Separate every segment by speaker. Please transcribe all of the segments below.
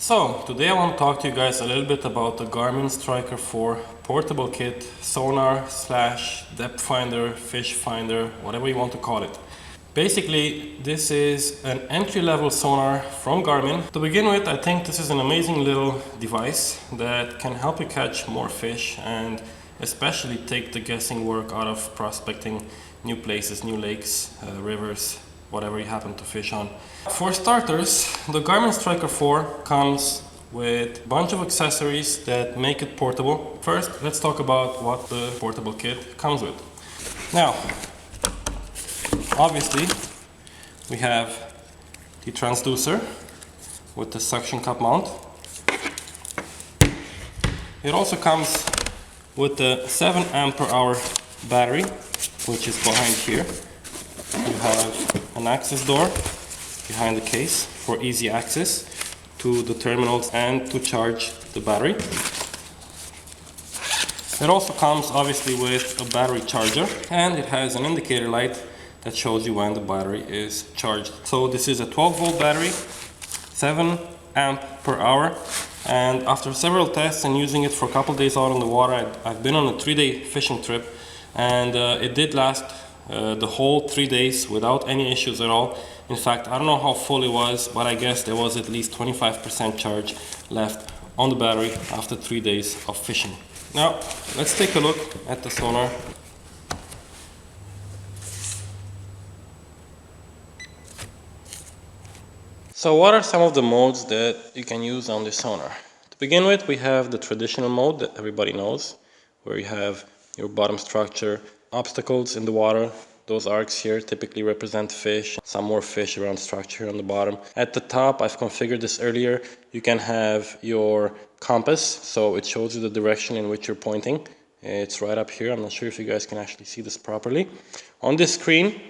Speaker 1: So, today I want to talk to you guys a little bit about the Garmin Striker 4 portable kit, sonar / depth finder, fish finder, whatever you want to call it. Basically, this is an entry-level sonar from Garmin. To begin with, I think this is an amazing little device that can help you catch more fish and especially take the guessing work out of prospecting new places, new lakes, rivers, whatever you happen to fish on. For starters, the Garmin Striker 4 comes with a bunch of accessories that make it portable. First, let's talk about what the portable kit comes with. Now, obviously, we have the transducer with the suction cup mount. It also comes with the 7 ampere-hour battery, which is behind here. You have an access door behind the case for easy access to the terminals and to charge the battery. It also comes obviously with a battery charger, and it has an indicator light that shows you when the battery is charged. So this is a 12-volt battery, 7 amp per hour, and after several tests and using it for a couple days out on the water, I've been on a 3-day fishing trip, and it did last the whole 3 days without any issues at all. In fact, I don't know how full it was, but I guess there was at least 25% charge left on the battery after 3 days of fishing. Now, let's take a look at the sonar. So what are some of the modes that you can use on this sonar? To begin with, we have the traditional mode that everybody knows, where you have your bottom structure, obstacles in the water. Those arcs here typically represent fish, some more fish around structure on the bottom. At the top, I've configured this earlier, you can have your compass, so it shows you the direction in which you're pointing. It's right up here. I'm not sure if you guys can actually see this properly. On this screen,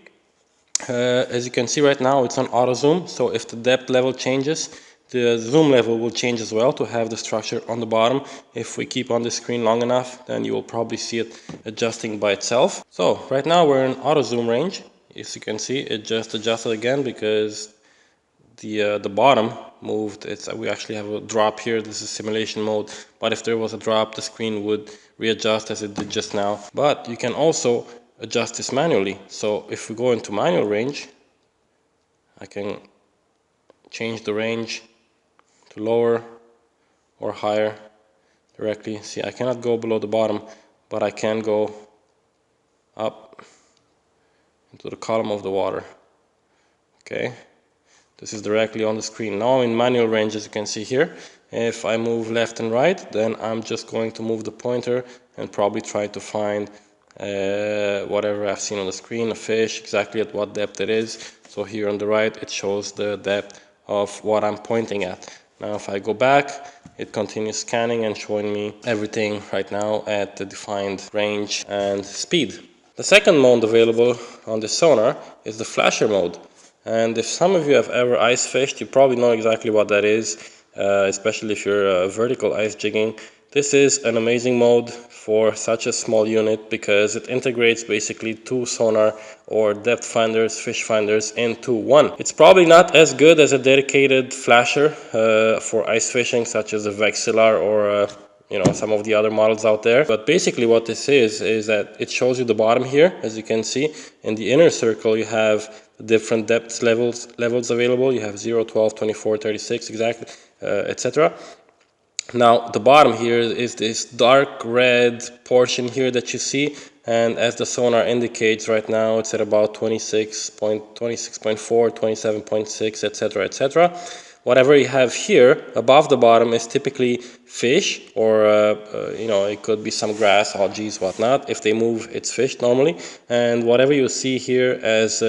Speaker 1: as you can see right now, it's on auto zoom, so if the depth level changes, the zoom level will change as well to have the structure on the bottom. If we keep on the screen long enough, then you will probably see it adjusting by itself. So right now we're in auto zoom range. As you can see, it just adjusted again because the bottom moved. We actually have a drop here. This is simulation mode, but if there was a drop, the screen would readjust as it did just now. But you can also adjust this manually. So if we go into manual range, I can change the range to lower or higher directly. See, I cannot go below the bottom, but I can go up into the column of the water. Okay, this is directly on the screen. Now in manual range, as you can see here, if I move left and right, then I'm just going to move the pointer and probably try to find whatever I've seen on the screen, a fish, exactly at what depth it is. So here on the right, it shows the depth of what I'm pointing at. Now if I go back, it continues scanning and showing me everything right now at the defined range and speed. The second mode available on the sonar is the flasher mode. And if some of you have ever ice fished, you probably know exactly what that is, especially if you're vertical ice jigging. This is an amazing mode for such a small unit because it integrates basically 2 sonar or depth finders, fish finders into one. It's probably not as good as a dedicated flasher for ice fishing, such as a Vexilar or some of the other models out there. But basically what this is that it shows you the bottom here, as you can see. In the inner circle, you have the different depth levels available. You have 0, 12, 24, 36, exactly, etc. Now the bottom here is this dark red portion here that you see, and as the sonar indicates right now, it's at about 26.4, 27.6, etc, etc. Whatever you have here above the bottom is typically fish, or it could be some grass, algae, whatnot. If they move, it's fish normally. And whatever you see here as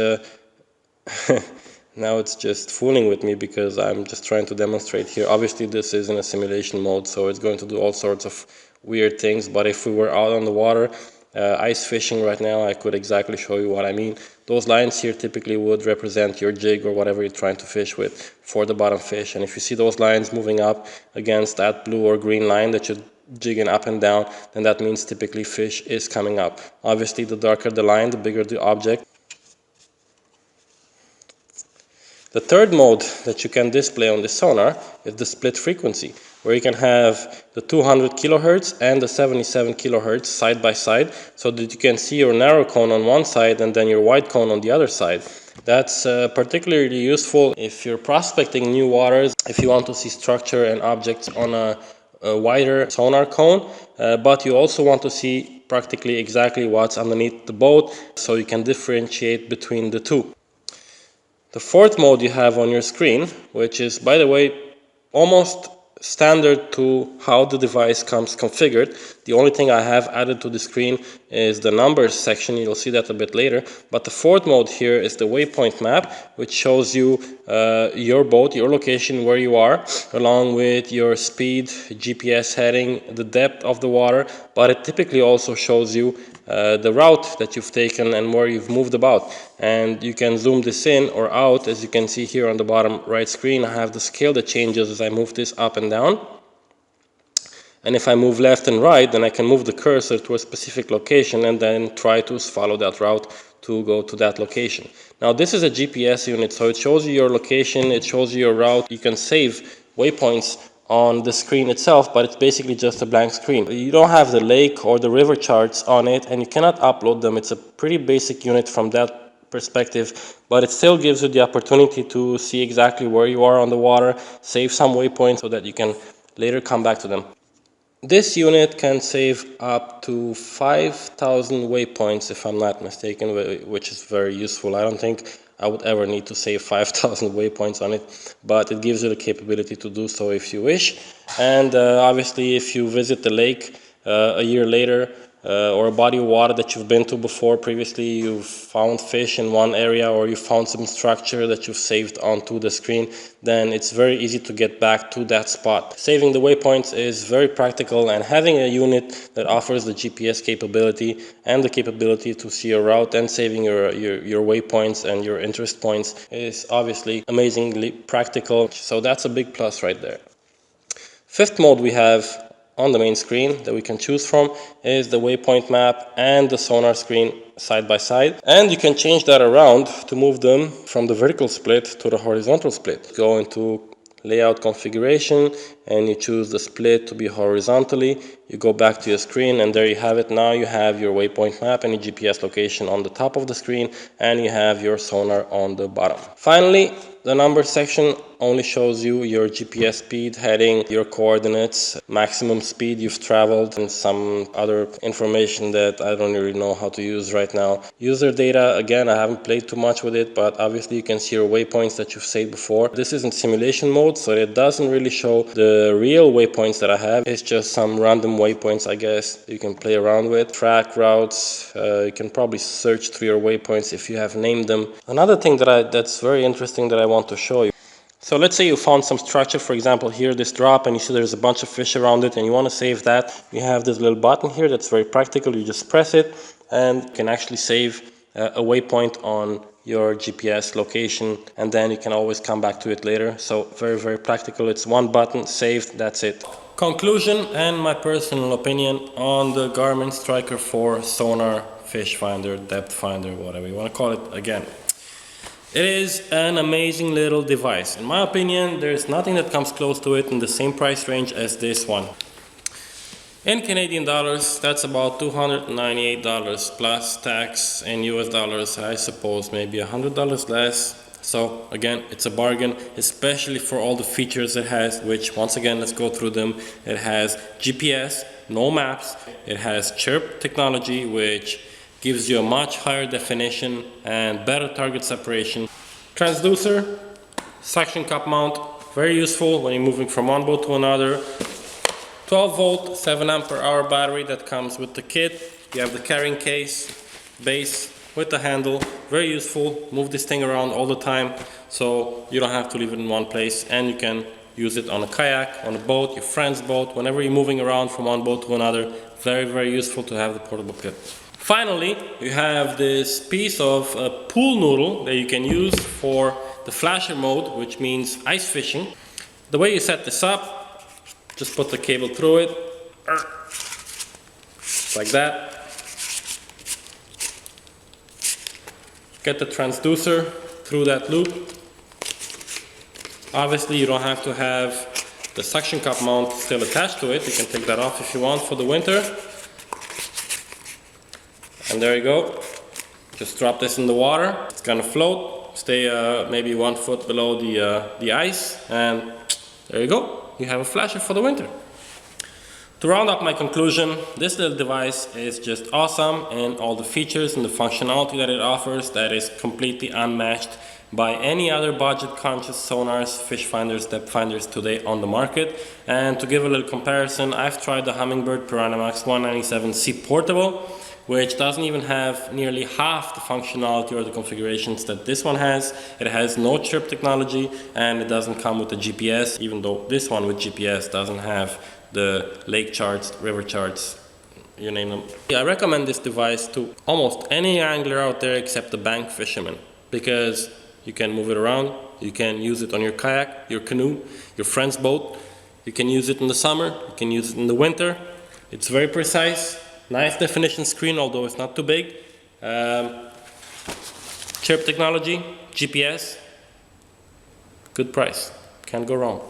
Speaker 1: now it's just fooling with me because I'm just trying to demonstrate here. Obviously this is in a simulation mode, so it's going to do all sorts of weird things, but if we were out on the water ice fishing right now, I could exactly show you what I mean. Those lines here typically would represent your jig or whatever you're trying to fish with for the bottom fish, and if you see those lines moving up against that blue or green line that you're jigging up and down, then that means typically fish is coming up. Obviously the darker the line, the bigger the object. The third mode that you can display on the sonar is the split frequency, where you can have the 200 kilohertz and the 77 kilohertz side by side, so that you can see your narrow cone on one side and then your wide cone on the other side. That's particularly useful if you're prospecting new waters, if you want to see structure and objects on a wider sonar cone, but you also want to see practically exactly what's underneath the boat, so you can differentiate between the two. The fourth mode you have on your screen, which is, by the way, almost standard to how the device comes configured. The only thing I have added to the screen is the numbers section. You'll see that a bit later. But the fourth mode here is the Waypoint Map, which shows you your boat, your location, where you are, along with your speed, GPS heading, the depth of the water. But it typically also shows you the route that you've taken and where you've moved about. And you can zoom this in or out. As you can see here on the bottom right screen, I have the scale that changes as I move this up and down. And if I move left and right, then I can move the cursor to a specific location and then try to follow that route to go to that location. Now this is a GPS unit, so it shows you your location, it shows you your route. You can save waypoints on the screen itself, but it's basically just a blank screen. You don't have the lake or the river charts on it, and you cannot upload them. It's a pretty basic unit from that perspective, but it still gives you the opportunity to see exactly where you are on the water, save some waypoints so that you can later come back to them. This unit can save up to 5,000 waypoints, if I'm not mistaken, which is very useful. I don't think I would ever need to save 5,000 waypoints on it, but it gives you the capability to do so if you wish. And obviously, if you visit the lake a year later, or a body of water that you've been to before previously, you've found fish in one area or you found some structure that you've saved onto the screen, then it's very easy to get back to that spot. Saving the waypoints is very practical, and having a unit that offers the GPS capability and the capability to see your route and saving your waypoints and your interest points is obviously amazingly practical. So that's a big plus right there. Fifth mode we have on the main screen that we can choose from is the Waypoint Map and the sonar screen side by side. And you can change that around to move them from the vertical split to the horizontal split. Go into layout configuration and you choose the split to be horizontally. You go back to your screen and there you have it. Now you have your waypoint map and your GPS location on the top of the screen, and you have your sonar on the bottom. Finally, the number section only shows you your GPS speed, heading, your coordinates, maximum speed you've traveled, and some other information that I don't really know how to use right now. User data, again, I haven't played too much with it, but obviously you can see your waypoints that you've saved before. This is in simulation mode, so it doesn't really show the real waypoints that I have. It's just some random waypoints, I guess, you can play around with. Track routes, you can probably search through your waypoints if you have named them. Another thing that's very interesting that I want to show you. So let's say you found some structure, for example here, this drop, and you see there's a bunch of fish around it and you want to save that. You have this little button here that's very practical. You just press it and you can actually save a waypoint on your GPS location, and then you can always come back to it later. So very, very practical. It's one button, saved, that's it. Conclusion and my personal opinion on the Garmin Striker 4 sonar, fish finder, depth finder, whatever you want to call it. Again, it is an amazing little device. In my opinion, there's nothing that comes close to it in the same price range as this one. In Canadian dollars, that's about $298 plus tax. In US dollars, I suppose maybe $100 less. So again, it's a bargain, especially for all the features it has, which once again, let's go through them. It has GPS, no maps. It has chirp technology, which gives you a much higher definition and better target separation. Transducer, suction cup mount, very useful when you're moving from one boat to another. 12 volt, 7 ampere hour battery that comes with the kit. You have the carrying case, base with the handle, very useful. Move this thing around all the time, so you don't have to leave it in one place, and you can use it on a kayak, on a boat, your friend's boat, whenever you're moving around from one boat to another. Very, very useful to have the portable kit. Finally, you have this piece of a pool noodle that you can use for the flasher mode, which means ice fishing. The way you set this up, just put the cable through it, like that. Get the transducer through that loop, Obviously, you don't have to have the suction cup mount still attached to it. You can take that off if you want for the winter. And there you go. Just drop this in the water. It's gonna float, stay maybe 1 foot below the ice, and there you go. You have a flasher for the winter. To round up my conclusion, this little device is just awesome, and all the features and the functionality that it offers that is completely unmatched by any other budget-conscious sonars, fish finders, depth finders today on the market. And to give a little comparison, I've tried the Humminbird Piranha-Max 197C Portable, which doesn't even have nearly half the functionality or the configurations that this one has. It has no chirp technology, and it doesn't come with a GPS, even though this one with GPS doesn't have the lake charts, river charts, you name them. I recommend this device to almost any angler out there except the bank fisherman, because you can move it around, you can use it on your kayak, your canoe, your friend's boat, you can use it in the summer, you can use it in the winter. It's very precise, nice definition screen, although it's not too big. Chirp technology, GPS, good price, can't go wrong.